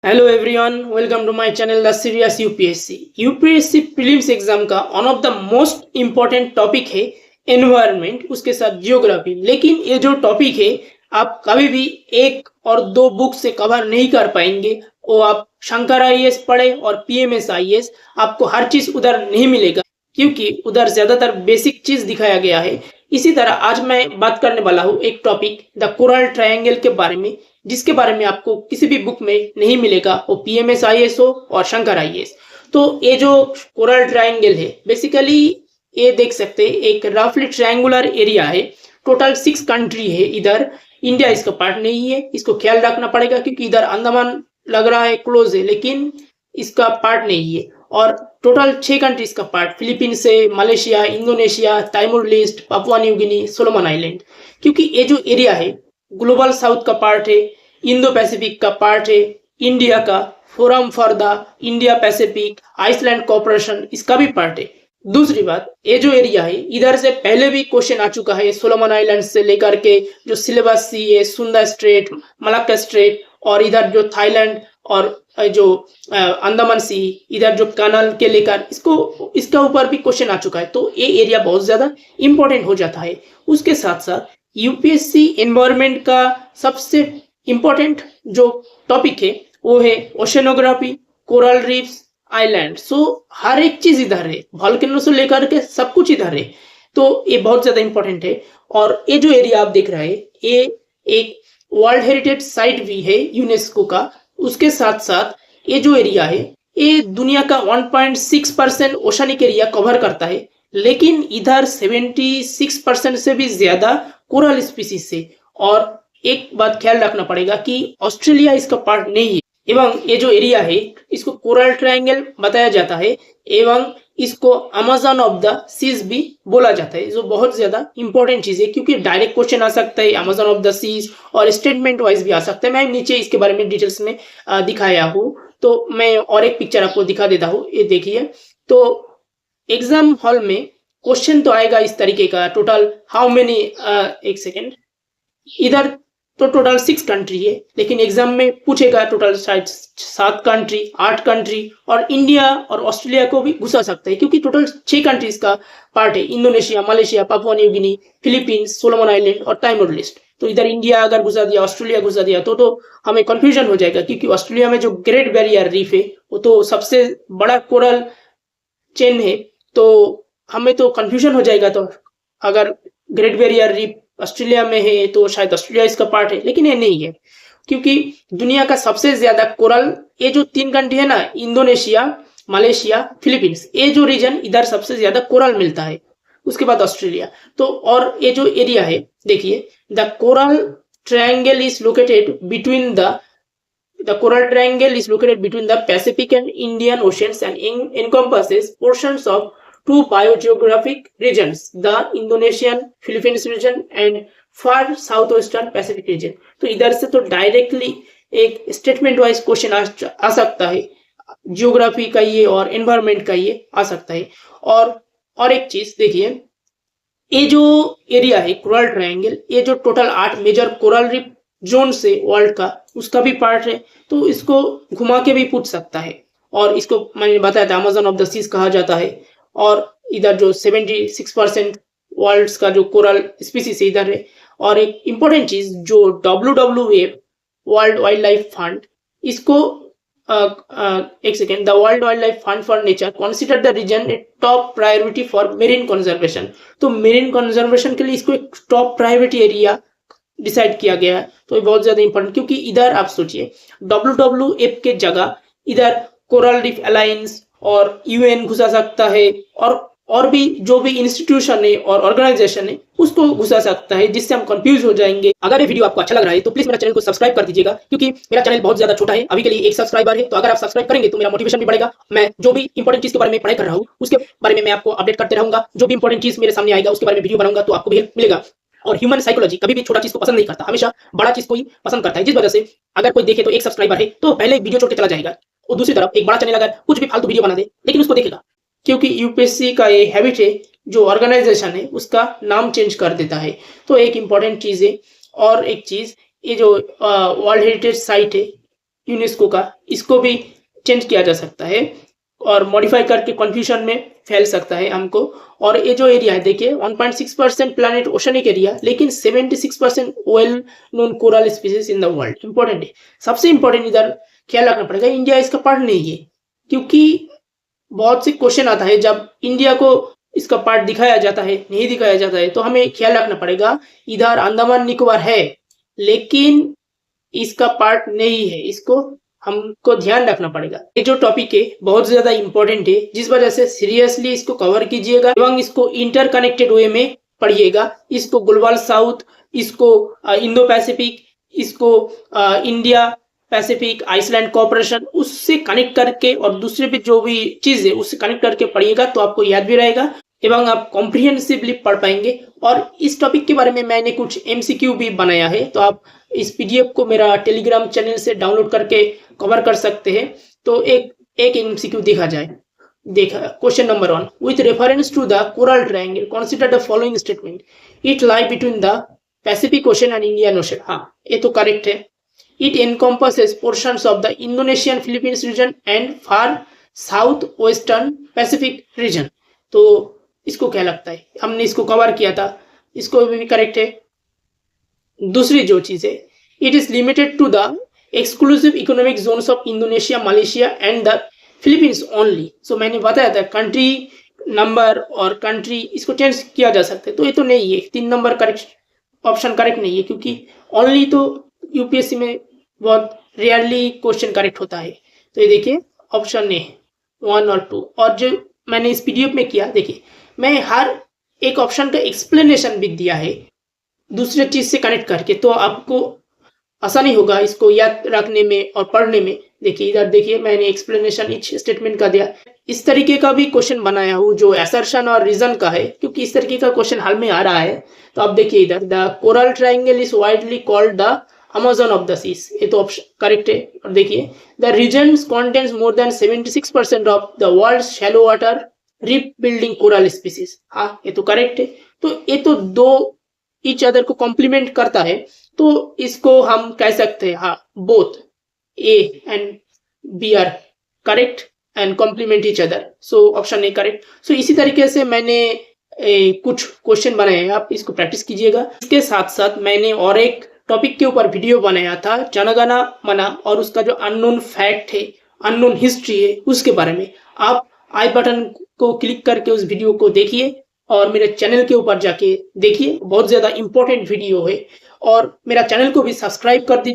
Hello everyone, welcome to my channel the serious UPSC. UPSC prelims exam का one of the most important topic है environment, उसके साथ geography. लेकिन ये जो टॉपिक है आप कभी भी एक और दो बुक से कवर नहीं कर पाएंगे। वो आप शंकर आईएएस पढ़े और पीएमएस आईएएस, आपको हर चीज उधर नहीं मिलेगा क्योंकि उधर ज्यादातर बेसिक चीज दिखाया गया है। इसी तरह आज मैं बात करने वाला हूँ एक टॉपिक द कोरल ट्रायंगल के बारे में, जिसके बारे में आपको किसी भी बुक में नहीं मिलेगा, वो पीएमएस आईएएस हो और शंकर आईएएस। तो ये जो कोरल ट्रायंगल है बेसिकली ये देख सकते हैं एक रफली ट्रायंगुलर एरिया है। टोटल 6 कंट्री है इधर। इंडिया इसका पार्ट नहीं है, इसको ख्याल रखना पड़ेगा क्योंकि इधर अंडमान लग रहा है क्लोज है लेकिन इसका पार्ट नहीं है। और टोटल 6 कंट्रीज का पार्ट फिलीपींस है, Malaysia, Indonesia, Timor Leste, Papua New Guinea, Solomon Island. क्योंकि ये जो एरिया है ग्लोबल साउथ का पार्ट है, इंडो पैसिफिक का पार्ट है, इंडिया का forum for the India Pacific island corporation इसका भी पार्ट है। दूसरी बात, ये जो एरिया है इधर से पहले भी क्वेश्चन आ चुका है, सोलोमन आइलैंड से लेकर के जो सिलेबस सी है, सुंदा स्ट्रेट, मलाक्का स्ट्रेट, और इधर जो थाईलैंड और जो अंडमान सी, इधर जो कनाल के लेकर इसको इसका ऊपर भी क्वेश्चन आ चुका है। तो ये एरिया बहुत ज्यादा इंपॉर्टेंट हो जाता है। उसके साथ साथ यूपीएससी एनवायरनमेंट का सबसे इंपॉर्टेंट जो टॉपिक है वो है ओशनोग्राफी, कोरल रीफ्स, आइलैंड। सो हर एक चीज इधर है, वॉल्केनो से लेकर के सब कुछ इधर है। तो ये बहुत ज्यादा इंपॉर्टेंट है। और ये जो एरिया आप देख रहे हैं ये एक वर्ल्ड हेरिटेज साइट भी है यूनेस्को का। उसके साथ साथ ये जो एरिया है ये दुनिया का 1.6% ओशनिक एरिया कवर करता है, लेकिन इधर 76% से भी ज्यादा कोरल स्पीसीज से। और एक बात ख्याल रखना पड़ेगा कि ऑस्ट्रेलिया इसका पार्ट नहीं है। एवं ये जो एरिया है इसको कोरल ट्रायंगल बताया जाता है एवं इसको अमेज़न ऑफ द सीज भी बोला जाता है, जो बहुत ज्यादा इंपॉर्टेंट चीज है क्योंकि डायरेक्ट क्वेश्चन आ सकता है अमेज़न ऑफ द सीज और स्टेटमेंट वाइज भी आ सकता है। मैं नीचे इसके बारे में डिटेल्स में दिखाया हूँ, तो मैं और एक पिक्चर आपको दिखा देता हूँ, ये देखिए। तो एग्जाम हॉल में क्वेश्चन तो आएगा इस तरीके का, टोटल हाउ मेनी, एक सेकेंड, इधर तो टोटल 6 कंट्री है लेकिन एग्जाम में पूछेगा टोटल शायद 7 कंट्री, 8 कंट्री, और इंडिया और ऑस्ट्रेलिया को भी घुसा सकता है क्योंकि टोटल 6 कंट्रीज का पार्ट है, इंडोनेशिया, मलेशिया, पापुआ न्यू गिनी, फिलीपींस, सोलोमन आइलैंड और टाइमोर लिस्ट। तो इधर इंडिया अगर घुसा दिया, ऑस्ट्रेलिया घुसा दिया तो हमें कंफ्यूजन हो जाएगा क्योंकि ऑस्ट्रेलिया में जो ग्रेट बैरियर रीफ है वो तो सबसे बड़ा कोरल चेन है, तो हमें तो कंफ्यूजन हो जाएगा। तो अगर ग्रेट बैरियर रीफ ऑस्ट्रेलिया में है तो शायद ऑस्ट्रेलिया इसका पार्ट है, लेकिन ये नहीं है क्योंकि दुनिया का सबसे ज्यादा कोरल ये जो 3 कंट्री है ना, इंडोनेशिया, मलेशिया, फिलीपींस, ये जो रीजन इधर सबसे ज्यादा कोरल मिलता है, उसके बाद ऑस्ट्रेलिया। तो और ये जो एरिया है देखिए, the coral triangle is located between the coral triangle is located between the Pacific and Indian Oceans and encompasses portions of two biogeographic regions, the Indonesian Philippines region and far southwestern Pacific region। तो इधर से तो directly एक statement wise question आ सकता है, geography का ये और एनवायरमेंट का ये आ सकता है। और एक चीज देखिए, ये जो एरिया है कोरल ट्रायंगल, ये जो total 8 major coral reef zone से वर्ल्ड का, उसका भी पार्ट है। तो इसको घुमा के भी पूछ सकता है। और इसको मैंने बताया था अमेज़न ऑफ द सीज कहा जाता है। और इधर जो 76% वर्ल्ड का जो कोरल स्पीसीज है इधर है। और एक इंपॉर्टेंट चीज जो WWF world wild life fund, इसको एक second, the world wild life fund for nature consider the region a top priority for marine conservation. तो मेरीन कंजर्वेशन के लिए इसको एक टॉप प्रायोरिटी एरिया डिसाइड किया गया है। तो ये बहुत ज्यादा इंपॉर्टेंट क्योंकि इधर आप सोचिए WWF के जगह इधर कोरल रीफ अलायंस और यूएन घुसा सकता है, और भी जो भी इंस्टीट्यूशन है और ऑर्गेनाइजेशन है उसको घुसा सकता है, जिससे हम कंफ्यूज हो जाएंगे। अगर ये वीडियो आपको अच्छा लग रहा है तो प्लीज मेरा चैनल को सब्सक्राइब कर दीजिएगा क्योंकि मेरा चैनल बहुत ज्यादा छोटा है, अभी के लिए 1 सब्सक्राइबर है। तो अगर आप सब्सक्राइब करेंगे तो मेरा मोटिवेशन भी बढ़ेगा। मैं जो भी इंपॉर्टेंट चीज के बारे में पढ़ाई कर रहा हूँ उसके बारे में मैं आपको अपडेट करते रहूंगा। जो भी इंपॉर्टेंट चीज मेरे सामने आएगा उसके बारे में वीडियो बनाऊंगा तो आपको भी हेल्प मिलेगा। और ह्यूमन साइकोलॉजी कभी भी छोटा चीज को पसंद नहीं करता, हमेशा बड़ा चीज को ही पसंद करता है, जिस वजह से अगर कोई देखे तो 1 सब्सक्राइबर है तो पहले वीडियो छोड़ के चला जाएगा। और दूसरी तरफ एक बड़ा चैनल अगर कुछ भी फालतू वीडियो बना दे लेकिन उसको देखेगा, क्योंकि यूपीएससी का ये हैबिट है, जो ऑर्गेनाइजेशन है उसका नाम चेंज कर देता है। तो एक इंपॉर्टेंट चीज है। और एक चीज, ये जो वर्ल्ड हेरिटेज साइट है यूनेस्को का, इसको भी चेंज किया जा सकता है और मॉडिफाई करके कंफ्यूजन में फैल सकता है हमको। और ये जो एरिया है देखिए 1.6% प्लैनेट ओशनिक एरिया, लेकिन 76% well known coral species in the world. Important है, सबसे इंपॉर्टेंट इधर ख्याल रखना पड़ेगा, इंडिया इसका पार्ट नहीं है, क्योंकि बहुत से क्वेश्चन आता है जब इंडिया को इसका पार्ट दिखाया जाता है, नहीं दिखाया जाता है, तो हमें ख्याल रखना पड़ेगा इधर अंडमान निकोबार है लेकिन इसका पार्ट नहीं है, इसको हमको ध्यान रखना पड़ेगा। ये जो टॉपिक है बहुत ज्यादा इंपॉर्टेंट है, जिस वजह से सीरियसली इसको कवर कीजिएगा एवं इसको इंटरकनेक्टेड वे में पढ़िएगा। इसको ग्लोबल साउथ, इसको इंडो पैसिफिक, इसको इंडिया पैसिफिक आइसलैंड कोऑपरेशन, उससे कनेक्ट करके और दूसरे भी जो भी चीज है उससे कनेक्ट करके पढ़िएगा तो आपको याद भी रहेगा एवं आप कॉम्प्रिहेंसिवली पढ़ पाएंगे। और इस टॉपिक के बारे में मैंने कुछ MCQ भी बनाया है, तो आप इस PDF को मेरा टेलीग्राम चैनल से डाउनलोड करके कवर कर सकते हैं। तो एक MCQ देखा जाए। देखा question number 1, with reference to the coral triangle consider the following statement, it lie between the Pacific Ocean and Indian Ocean. हाँ, ये तो करेक्ट है। It encompasses portions of the Indonesian Philippines region and far south western Pacific region. तो इसको क्या लगता है, हमने इसको कवर किया था, इसको भी करेक्ट है। दूसरी जो चीज है, it is limited to the exclusive economic zones of Indonesia, Malaysia and the Philippines only. So मैंने बताया था कंट्री नंबर और कंट्री इसको चेंज किया जा सकता है, तो ये तो नहीं है, 3 नंबर करेक्ट ऑप्शन करेक्ट नहीं है, क्योंकि ओनली तो यूपीएससी में बहुत रेयरली क्वेश्चन करेक्ट होता है। तो ये देखिए ऑप्शन ए 1 और 2। और जो मैंने इस PDF में किया, देखिए मैं हर एक ऑप्शन का एक्सप्लेनेशन भी दिया है दूसरे चीज से कनेक्ट करके, तो आपको आसानी होगा इसको याद रखने में और पढ़ने में। देखिए इधर देखिए मैंने एक्सप्लेनेशन इच स्टेटमेंट का दिया। इस तरीके का भी क्वेश्चन बनाया हूँ जो असर्शन और रीजन का है, क्योंकि इस तरीके का क्वेश्चन हाल में आ रहा है। तो आप देखिए इधर the coral triangle is widely called the Amazon of the seas, ये तो ऑप्शन करेक्ट है। और देखिए the region contains more than 76% of the world shallow water reef building coral species. हाँ, ये तो करेक्ट है। तो ये तो दो ईच अदर को कॉम्प्लीमेंट करता है, तो इसको हम कह सकते हैं हाँ both A and B are correct and complement each other. So option A correct. So इसी तरीके से मैंने कुछ क्वेश्चन बनाए हैं, आप इसको प्रैक्टिस कीजिएगा। इसके साथ साथ मैंने और एक टॉपिक के ऊपर वीडियो बनाया था जनगणना मना, और उसका जो अननोन फैक्ट है, अननोन हिस्ट्री है, उसके बारे में। आप आई बटन को क्लिक करके उस वीडियो को देखिए और मेरे चैनल के ऊपर जाके देखिए, बहुत ज्यादा इंपॉर्टेंट वीडियो है। और मेरा चैनल को भी सब्सक्राइब कर दीजिए।